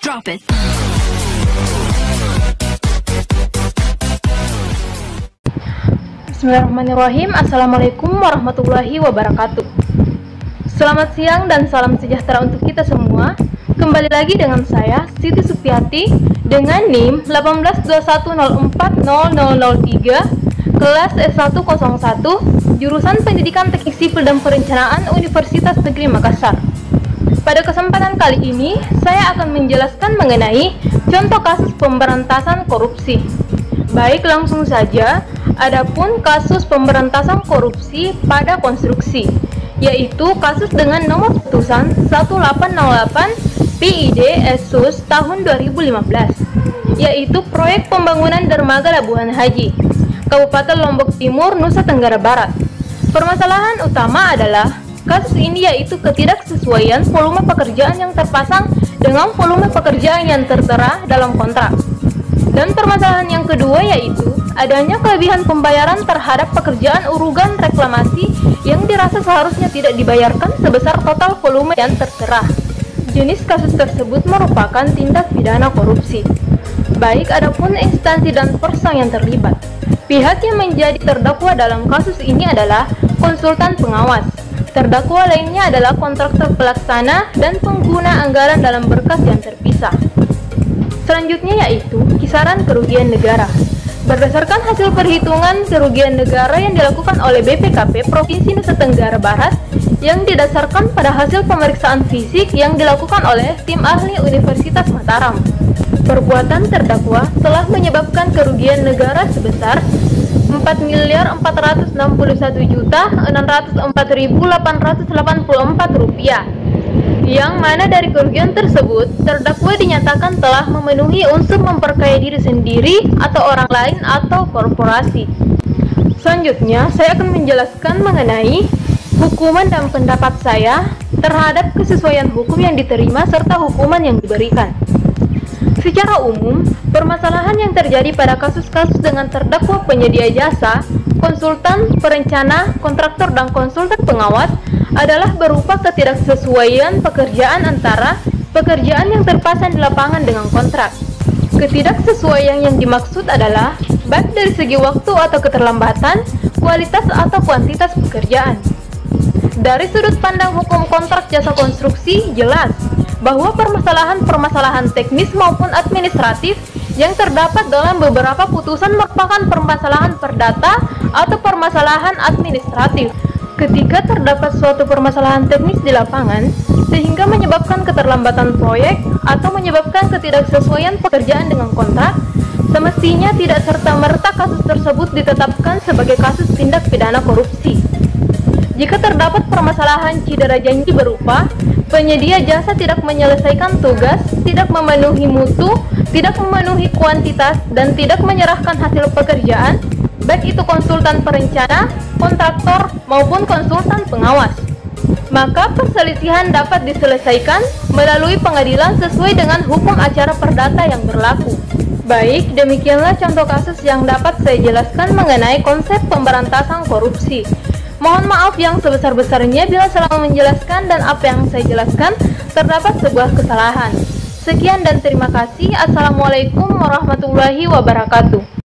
Drop it. Bismillahirrahmanirrahim. Assalamualaikum warahmatullahi wabarakatuh. Selamat siang dan salam sejahtera untuk kita semua. Kembali lagi dengan saya, Siti Supiati, dengan NIM 180404003, kelas S101, jurusan Pendidikan Teknik Sipil dan Perencanaan Universitas Negeri Makassar. Pada kesempatan kali ini, saya akan menjelaskan mengenai contoh kasus pemberantasan korupsi. Baik, langsung saja. Adapun kasus pemberantasan korupsi pada konstruksi, yaitu kasus dengan nomor putusan 1808 PID Esus tahun 2015, yaitu proyek pembangunan dermaga Labuhan Haji, Kabupaten Lombok Timur, Nusa Tenggara Barat. Permasalahan utama adalah kasus ini yaitu ketidaksesuaian volume pekerjaan yang terpasang dengan volume pekerjaan yang tertera dalam kontrak. Dan permasalahan yang kedua yaitu adanya kelebihan pembayaran terhadap pekerjaan urugan reklamasi yang dirasa seharusnya tidak dibayarkan sebesar total volume yang tertera. Jenis kasus tersebut merupakan tindak pidana korupsi. Baik, adapun instansi dan person yang terlibat. Pihak yang menjadi terdakwa dalam kasus ini adalah konsultan pengawas. Terdakwa lainnya adalah kontraktor pelaksana dan pengguna anggaran dalam berkas yang terpisah. Selanjutnya yaitu kisaran kerugian negara. Berdasarkan hasil perhitungan kerugian negara yang dilakukan oleh BPKP Provinsi Nusa Tenggara Barat yang didasarkan pada hasil pemeriksaan fisik yang dilakukan oleh tim ahli Universitas Mataram, perbuatan terdakwa telah menyebabkan kerugian negara sebesar Rp4.461.604.884, yang mana dari kerugian tersebut terdakwa dinyatakan telah memenuhi unsur memperkaya diri sendiri atau orang lain atau korporasi. Selanjutnya, saya akan menjelaskan mengenai hukuman dan pendapat saya terhadap kesesuaian hukum yang diterima serta hukuman yang diberikan. Secara umum, permasalahan yang terjadi pada kasus-kasus dengan terdakwa penyedia jasa, konsultan, perencana, kontraktor, dan konsultan pengawas adalah berupa ketidaksesuaian pekerjaan antara pekerjaan yang terpasang di lapangan dengan kontrak. Ketidaksesuaian yang dimaksud adalah baik dari segi waktu atau keterlambatan, kualitas atau kuantitas pekerjaan. Dari sudut pandang hukum kontrak jasa konstruksi, jelas bahwa permasalahan-permasalahan teknis maupun administratif yang terdapat dalam beberapa putusan merupakan permasalahan perdata atau permasalahan administratif. Ketika terdapat suatu permasalahan teknis di lapangan, sehingga menyebabkan keterlambatan proyek atau menyebabkan ketidaksesuaian pekerjaan dengan kontrak, semestinya tidak serta-merta kasus tersebut ditetapkan sebagai kasus tindak pidana korupsi. Jika terdapat permasalahan cedera janji berupa penyedia jasa tidak menyelesaikan tugas, tidak memenuhi mutu, tidak memenuhi kuantitas, dan tidak menyerahkan hasil pekerjaan, baik itu konsultan perencana, kontraktor, maupun konsultan pengawas, maka perselisihan dapat diselesaikan melalui pengadilan sesuai dengan hukum acara perdata yang berlaku. Baik, demikianlah contoh kasus yang dapat saya jelaskan mengenai konsep pemberantasan korupsi. Mohon maaf yang sebesar-besarnya bila salah menjelaskan dan apa yang saya jelaskan terdapat sebuah kesalahan. Sekian dan terima kasih. Assalamualaikum warahmatullahi wabarakatuh.